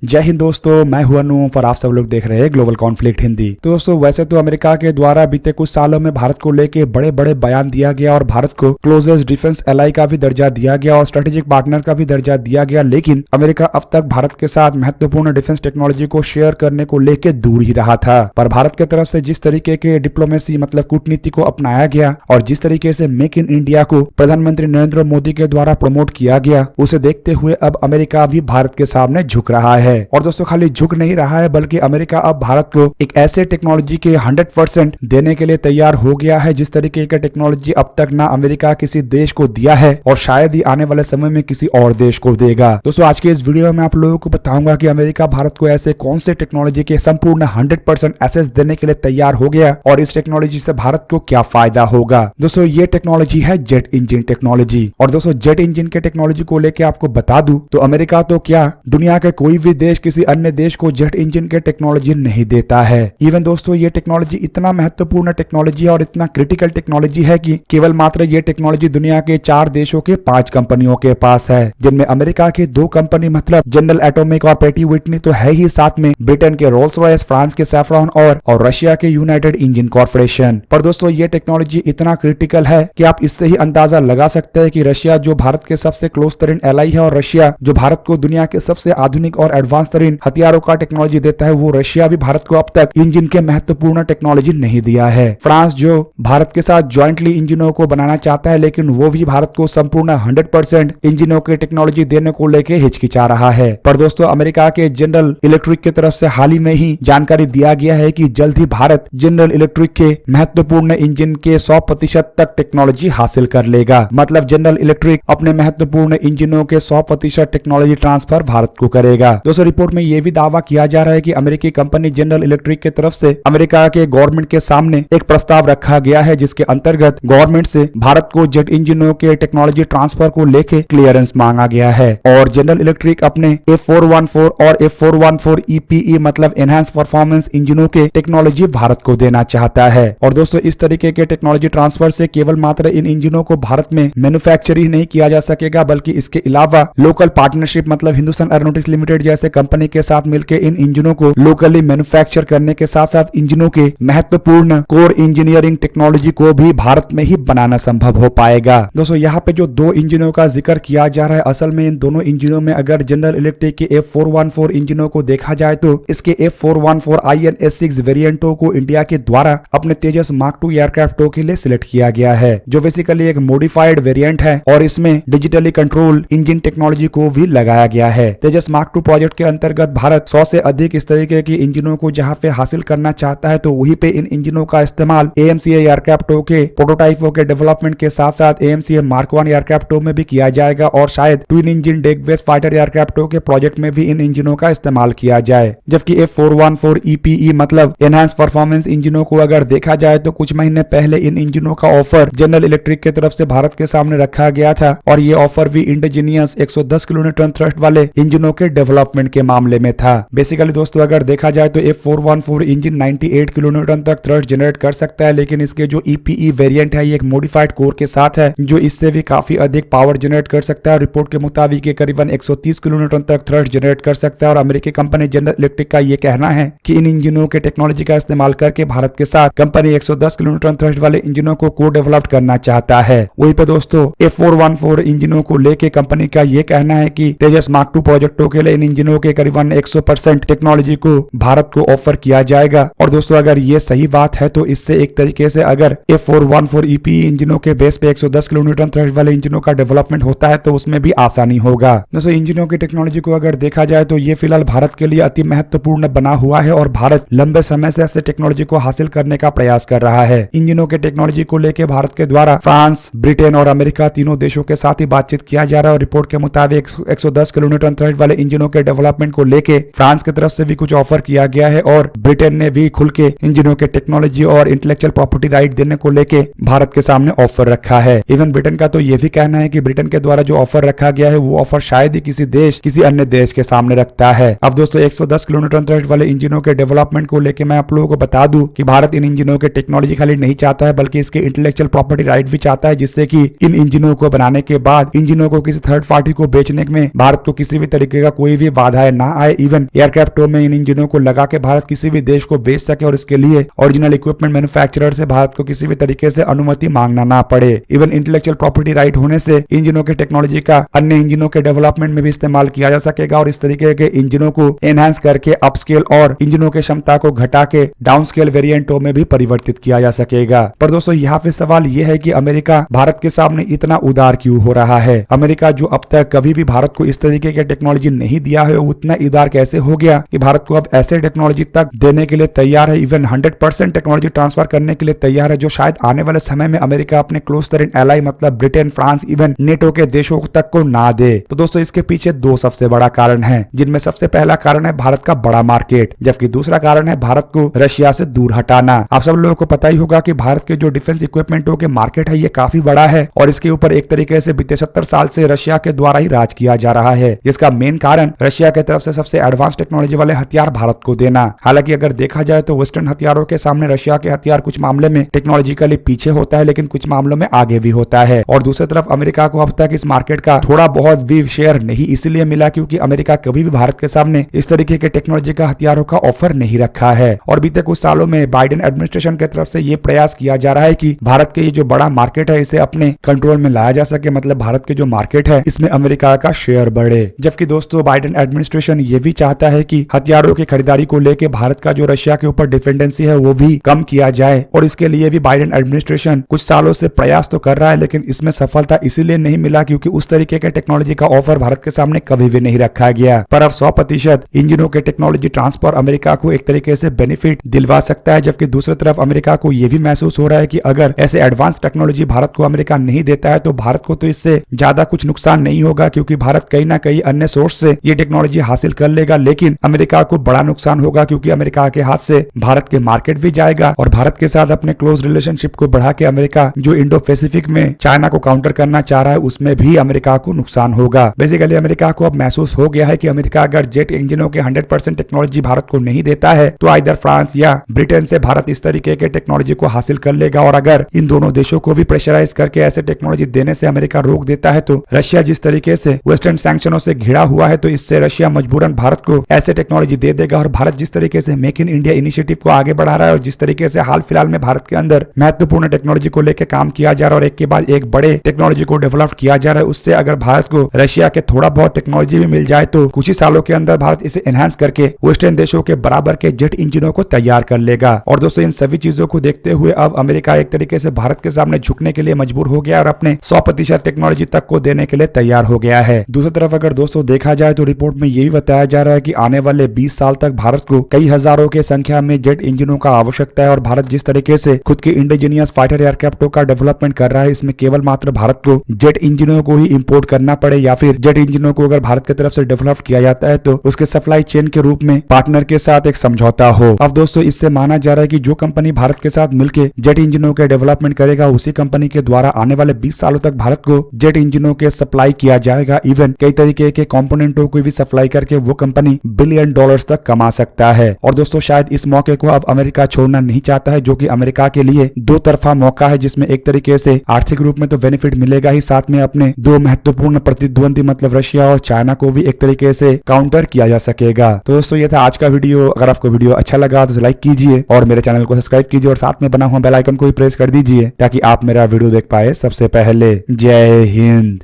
जय हिंद दोस्तों, मैं हूं अनूप और आप सब लोग देख रहे हैं ग्लोबल कॉन्फ्लिक्ट हिंदी। तो दोस्तों वैसे तो अमेरिका के द्वारा बीते कुछ सालों में भारत को लेके बड़े बड़े बयान दिया गया और भारत को क्लोजेस्ट डिफेंस एलाई का भी दर्जा दिया गया और स्ट्रेटेजिक पार्टनर का भी दर्जा दिया गया, लेकिन अमेरिका अब तक भारत के साथ महत्वपूर्ण डिफेंस टेक्नोलॉजी को शेयर करने को लेकर दूर ही रहा था। पर भारत की तरफ से जिस तरीके के डिप्लोमेसी मतलब कूटनीति को अपनाया गया और जिस तरीके से मेक इन इंडिया को प्रधानमंत्री नरेंद्र मोदी के द्वारा प्रमोट किया गया, उसे देखते हुए अब अमेरिका भी भारत के सामने झुक रहा है। और दोस्तों खाली झुक नहीं रहा है बल्कि अमेरिका अब भारत को एक ऐसे टेक्नोलॉजी के 100% देने के लिए तैयार हो गया है जिस तरीके का टेक्नोलॉजी अब तक ना अमेरिका किसी देश को दिया है और शायद ही आने वाले समय में किसी और देश को देगा। दोस्तों आज के इस वीडियो में आप लोगों को बताऊंगा कि अमेरिका भारत को ऐसे कौन से टेक्नोलॉजी के संपूर्ण 100% एसेस देने के लिए तैयार हो गया और इस टेक्नोलॉजी से भारत को क्या फायदा होगा। दोस्तों ये टेक्नोलॉजी है जेट इंजन टेक्नोलॉजी। और दोस्तों जेट इंजन के टेक्नोलॉजी को लेकर आपको बता दूं तो अमेरिका तो क्या दुनिया के कोई भी देश किसी अन्य देश को जेट इंजन के टेक्नोलॉजी नहीं देता है। इवन दोस्तों ये टेक्नोलॉजी इतना महत्वपूर्ण टेक्नोलॉजी है और इतना क्रिटिकल टेक्नोलॉजी है कि केवल मात्र ये टेक्नोलॉजी दुनिया के 4 देशों के 5 कंपनियों के पास है, जिनमें अमेरिका के 2 कंपनी मतलब जनरल एटॉमिक और पेटी विटनी तो है ही, साथ में ब्रिटेन के रोल्स रॉयस, फ्रांस के सैफ्रॉन और रशिया के यूनाइटेड इंजन कॉर्पोरेशन। पर दोस्तों ये टेक्नोलॉजी इतना क्रिटिकल है कि आप इससे ही अंदाजा लगा सकते हैं कि रशिया जो भारत के सबसे क्लोज तरीन एलाई है और रशिया जो भारत को दुनिया के सबसे आधुनिक और एडवांस तरीन हथियारों का टेक्नोलॉजी देता है, वो रशिया भी भारत को अब तक इंजन के महत्वपूर्ण टेक्नोलॉजी नहीं दिया है। फ्रांस जो भारत के साथ ज्वाइंटली इंजनों को बनाना चाहता है लेकिन वो भी भारत को संपूर्ण 100% इंजनों के टेक्नोलॉजी देने को लेकर हिचकिचा रहा है। पर दोस्तों अमेरिका के जनरल इलेक्ट्रिक की तरफ से हाल ही में ही जानकारी दिया गया है कि जल्द ही भारत जनरल इलेक्ट्रिक के महत्वपूर्ण इंजन के 100% तक टेक्नोलॉजी हासिल कर लेगा। मतलब जनरल इलेक्ट्रिक अपने महत्वपूर्ण इंजनों के 100% टेक्नोलॉजी ट्रांसफर भारत को करेगा। दोस्तों रिपोर्ट में यह भी दावा किया जा रहा है कि अमेरिकी कंपनी जनरल इलेक्ट्रिक की तरफ से अमेरिका के गवर्नमेंट के सामने एक प्रस्ताव रखा गया है जिसके अंतर्गत गवर्नमेंट से भारत को जेट इंजनों के टेक्नोलॉजी ट्रांसफर को लेके क्लियरेंस मांगा गया है और जनरल इलेक्ट्रिक अपने F414 और F414 EPE मतलब एनहांस परफॉर्मेंस इंजनों के टेक्नोलॉजी भारत को देना चाहता है। और दोस्तों इस तरीके के टेक्नोलॉजी ट्रांसफर से केवल मात्र इन इंजनों को भारत में मैन्युफैक्चर ही नहीं किया जा सकेगा बल्कि इसके अलावा लोकल पार्टनरशिप मतलब हिंदुस्तान एरोनॉटिक्स लिमिटेड जैसे कंपनी के साथ मिलकर इन इंजनों को लोकली मैन्युफैक्चर करने के साथ साथ इंजनों के महत्वपूर्ण कोर इंजीनियरिंग टेक्नोलॉजी को भी भारत में ही बनाना संभव हो पाएगा। दोस्तों यहाँ पे जो 2 इंजनों का जिक्र किया जा रहा है, असल में इन दोनों इंजनों में अगर जनरल इलेक्ट्रिक के F414 इंजनों को देखा जाए तो इसके F414 INS6 वेरिएंटों को इंडिया के द्वारा अपने तेजस मार्क 2 एयरक्राफ्टों के लिए सिलेक्ट किया गया है, जो बेसिकली एक मॉडिफाइड वेरिएंट है और इसमें डिजिटली कंट्रोल इंजन टेक्नोलॉजी को भी लगाया गया है। तेजस मार्क 2 प्रोजेक्ट के अंतर्गत भारत 100 से अधिक इस तरीके की इंजनों को जहां पे हासिल करना चाहता है तो वहीं पे इन इंजनों का इस्तेमाल AMCA एयरक्राफ्टों के प्रोटोटाइपों के डेवलपमेंट के साथ साथ AMCA मार्क 1 एयरक्राफ्टों में भी किया जाएगा और शायद twin engine deck based fighter एयरक्राफ्टों के प्रोजेक्ट में भी इन इंजनों का इस्तेमाल किया जाए। जबकि F414 EPE मतलब एनहांस परफॉर्मेंस इंजनों को अगर देखा जाए तो कुछ महीने पहले इन इंजनों का ऑफर जनरल इलेक्ट्रिक की तरफ से भारत के सामने रखा गया था और ये ऑफर भी इंडिजीनियस 110 किलोन्यूटन थ्रस्ट वाले इंजनों के डेवलपमेंट के मामले में था। बेसिकली दोस्तों अगर देखा जाए तो F414 इंजन 98 किलोन्यूटन तक थ्रस्ट जनरेट कर सकता है, लेकिन इसके जो EPE वेरिएंट है ये एक मॉडिफाइड कोर के साथ है जो इससे भी काफी अधिक पावर जनरेट कर सकता है। रिपोर्ट के मुताबिक ये करीबन 130 किलोन्यूटन तक थ्रस्ट जनरेट कर सकता है और अमेरिकी कंपनी जनरल इलेक्ट्रिक का ये कहना है कि इन इंजनों के टेक्नोलॉजी का इस्तेमाल करके भारत के साथ कंपनी 110 किलोन्यूटन थ्रस्ट वाले इंजनों को को डेवलप करना चाहता है। वहीं पे दोस्तों F414 इंजनों को लेके कंपनी का ये कहना है कि तेजस मार्क 2 प्रोजेक्टों के लिए इन इंजनों के करीबन 100% टेक्नोलॉजी को भारत को ऑफर किया जाएगा। और दोस्तों अगर ये सही बात है तो इससे एक तरीके से अगर F414 EPE इंजनों के बेस पे 110 किलोन्यूटन थ्रस्ट वाले इंजनों का डेवलपमेंट होता है तो उसमें भी आसानी होगा। दोस्तों इंजनों की टेक्नोलॉजी को अगर देखा जाए तो ये फिलहाल भारत के लिए अति महत्वपूर्ण बना हुआ है और भारत लंबे समय से ऐसे टेक्नोलॉजी को हासिल करने का प्रयास कर रहा है। इंजनों के टेक्नोलॉजी को लेकर भारत के द्वारा फ्रांस, ब्रिटेन और अमेरिका तीनों देशों के साथ ही बातचीत किया जा रहा है और रिपोर्ट के मुताबिक 110 किलोन्यूटन थ्रस्ट वाले इंजनों के डेवलपमेंट को लेके फ्रांस की तरफ से भी कुछ ऑफर किया गया है और ब्रिटेन ने भी खुल के इंजनों के टेक्नोलॉजी और इंटेलेक्चुअल प्रॉपर्टी राइट देने को लेके भारत के सामने ऑफर रखा है। इवन ब्रिटेन का तो ये भी कहना है कि ब्रिटेन के द्वारा जो ऑफर रखा गया है वो ऑफर शायद ही किसी अन्य देश के सामने रखता है। अब दोस्तों 110 किलोन्यूटन थ्रस्ट वाले इंजनों के डेवलपमेंट को लेके मैं आप लोगों को बता दूं कि भारत इन इंजनों के टेक्नोलॉजी खाली नहीं चाहता है बल्कि इसके इंटेलेक्चुअल प्रॉपर्टी राइट भी चाहता है, जिससे कि इन इंजनों को बनाने के बाद इंजनों को किसी थर्ड पार्टी को बेचने में भारत को किसी भी तरीके का कोई भी बाधाएं ना आए, इवन एयरक्राफ्टों में इन इंजनों को लगा के भारत किसी भी देश को बेच सके और इसके लिए ओरिजिनल इक्विपमेंट मैन्युफैक्चरर से भारत को किसी भी तरीके से अनुमति मांगना ना पड़े। इवन इंटेलेक्चुअल प्रॉपर्टी राइट होने से इंजनों के टेक्नोलॉजी का अन्य इंजनों के डेवलपमेंट में भी इस्तेमाल किया जा सकेगा और इस तरीके के इंजनों को एनहांस करके अपस्केल और इंजनों की क्षमता को घटा के डाउन स्केल वेरिएंटों में भी परिवर्तित किया जा सकेगा। पर दोस्तों यहाँ पे सवाल यह है कि अमेरिका भारत के सामने इतना उदार क्यों हो रहा है? अमेरिका जो अब तक कभी भी भारत को इस तरीके के टेक्नोलॉजी नहीं दिया है, उतना उदार कैसे हो गया कि भारत को अब ऐसे टेक्नोलॉजी तक देने के लिए तैयार है, इवन 100% टेक्नोलॉजी ट्रांसफर करने के लिए तैयार है, जो शायद आने वाले समय में अमेरिका अपने क्लोज तरीन एलाई मतलब ब्रिटेन, फ्रांस, इवन नेटो के देशों तक को ना दे। तो दोस्तों इसके पीछे दो सबसे बड़ा कारण है, जिनमें सबसे पहला कारण है भारत का बड़ा मार्केट, जबकि दूसरा कारण है भारत को रशिया से दूर हटाना। आप सब लोगों को पता ही होगा कि भारत के जो डिफेंस इक्विपमेंटों के मार्केट है ये काफी बड़ा है और इसके ऊपर एक तरीके से बीते 70 साल से रशिया के द्वारा ही राज किया जा रहा है, जिसका मेन कारण रशिया की तरफ से सबसे एडवांस टेक्नोलॉजी वाले हथियार भारत को देना। हालांकि अगर देखा जाए तो वेस्टर्न हथियारों के सामने रशिया के हथियार कुछ मामले में टेक्नोलॉजिकली पीछे होता है, लेकिन कुछ मामलों में आगे भी होता है। और दूसरी तरफ अमेरिका को अब तक इस मार्केट का थोड़ा बहुत भी शेयर नहीं इसलिए मिला क्योंकि अमेरिका कभी भी भारत के सामने इस तरीके के टेक्नोलॉजी का हथियारों का ऑफर नहीं रखा है। और बीते कुछ सालों में बाइडेन एडमिनिस्ट्रेशन की तरफ से ये प्रयास किया जा रहा है कि भारत के ये जो बड़ा मार्केट है इसे अपने कंट्रोल में लाया जा सके, मतलब भारत के जो मार्केट है इसमें अमेरिका का शेयर बढ़े। जबकि दोस्तों बाइडेन एडमिनिस्ट्रेशन ये भी चाहता है कि हथियारों की खरीदारी को लेकर भारत का जो रशिया के ऊपर डिपेंडेंसी है वो भी कम किया जाए, और इसके लिए भी बाइडेन एडमिनिस्ट्रेशन कुछ सालों से प्रयास तो कर रहा है, लेकिन इसमें सफलता इसीलिए नहीं मिला क्योंकि उस तरीके के टेक्नोलॉजी का ऑफर भारत के सामने कभी भी नहीं रखा गया। पर अब 100% इंजनों के टेक्नोलॉजी ट्रांसफर अमेरिका को एक तरीके से बेनिफिट दिलवा सकता है, जबकि दूसरी तरफ अमेरिका को यह भी महसूस हो रहा है कि अगर ऐसे एडवांस टेक्नोलॉजी भारत को अमेरिका नहीं देता है तो भारत को तो इससे ज्यादा कुछ नुकसान नहीं होगा, क्योंकि भारत कहीं ना कहीं अन्य सोर्स से ये टेक्नोलॉजी हासिल कर लेगा, लेकिन अमेरिका को बड़ा नुकसान होगा क्योंकि अमेरिका के हाथ से भारत के मार्केट भी जाएगा और भारत के साथ अपने क्लोज रिलेशनशिप को बढ़ा के अमेरिका जो इंडो पैसिफिक में चाइना को काउंटर करना चाह रहा है उसमें भी अमेरिका को नुकसान होगा। बेसिकली अमेरिका को अब महसूस हो गया है कि अमेरिका अगर जेट इंजनों के 100% टेक्नोलॉजी भारत को नहीं देता है तो इधर फ्रांस या ब्रिटेन से भारत इस तरीके के टेक्नोलॉजी को हासिल कर लेगा, और अगर इन दोनों देशों को भी प्रेशराइज करके ऐसे टेक्नोलॉजी देने से अमेरिका रोक देता है तो रशिया जिस तरीके से वेस्टर्न सैंक्शनों से घिरा हुआ है तो इससे रशिया मजबूरन भारत को ऐसे टेक्नोलॉजी दे देगा। और भारत जिस तरीके से मेक इन इंडिया इनिशिएटिव को आगे बढ़ा रहा है और जिस तरीके से हाल फिलहाल में भारत के अंदर महत्वपूर्ण टेक्नोलॉजी को लेकर काम किया जा रहा है और एक के बाद एक बड़े टेक्नोलॉजी को डेवलप किया जा रहा है, उससे अगर भारत को रशिया के थोड़ा बहुत टेक्नोलॉजी भी मिल जाए तो कुछ ही सालों के अंदर भारत इसे एनहांस करके वेस्टर्न देशों के बराबर के जेट इंजनों को तैयार कर लेगा। और दोस्तों इन सभी चीजों को देखते हुए अब अमेरिका एक तरीके से भारत के सामने झुकने के लिए मजबूर हो गया और अपने 100% टेक्नोलॉजी तक को देने के लिए तैयार हो गया है। दूसरी तरफ अगर दोस्तों देखा जाए तो रिपोर्ट में यही बताया जा रहा है कि आने वाले 20 साल तक भारत को कई हजारों के संख्या में जेट इंजनों का आवश्यकता है और भारत जिस तरीके से खुद के इंडिजीनियस फाइटर एयरक्राफ्टों का डेवलपमेंट कर रहा है इसमें केवल मात्र भारत को जेट इंजनों को ही इंपोर्ट करना पड़े या फिर जेट इंजनों को अगर भारत की तरफ से डेवलप किया जाता है तो उसके सप्लाई चेन के रूप में पार्टनर के साथ एक समझौता हो। अब दोस्तों इससे माना जा रहा है कि जो कंपनी भारत के साथ मिलकर जेट इंजनों के डेवलपमेंट करेगा उसी कंपनी के द्वारा आने वाले 20 सालों तक भारत को जेट इंजनों के सप्लाई किया जाएगा। इवन कई तरीके के कंपोनेंटों को भी सप्लाई करके वो कंपनी $बिलियन तक कमा सकता है। और दोस्तों शायद इस मौके को अब अमेरिका छोड़ना नहीं चाहता है, जो कि अमेरिका के लिए दो तरफा मौका है, जिसमें एक तरीके से आर्थिक रूप में तो बेनिफिट मिलेगा ही, साथ में अपने दो महत्वपूर्ण प्रतिद्वंदी मतलब रशिया और चाइना को भी एक तरीके से काउंटर किया जा सकेगा। तो दोस्तों ये था आज का वीडियो। अगर आपको वीडियो अच्छा लगा तो लाइक कीजिए और मेरे चैनल को सब्सक्राइब कीजिए और साथ में बना हुआ बेल आइकन को भी प्रेस कर दीजिए ताकि आप मेरा वीडियो देख पाए सबसे पहले। जय हिंद।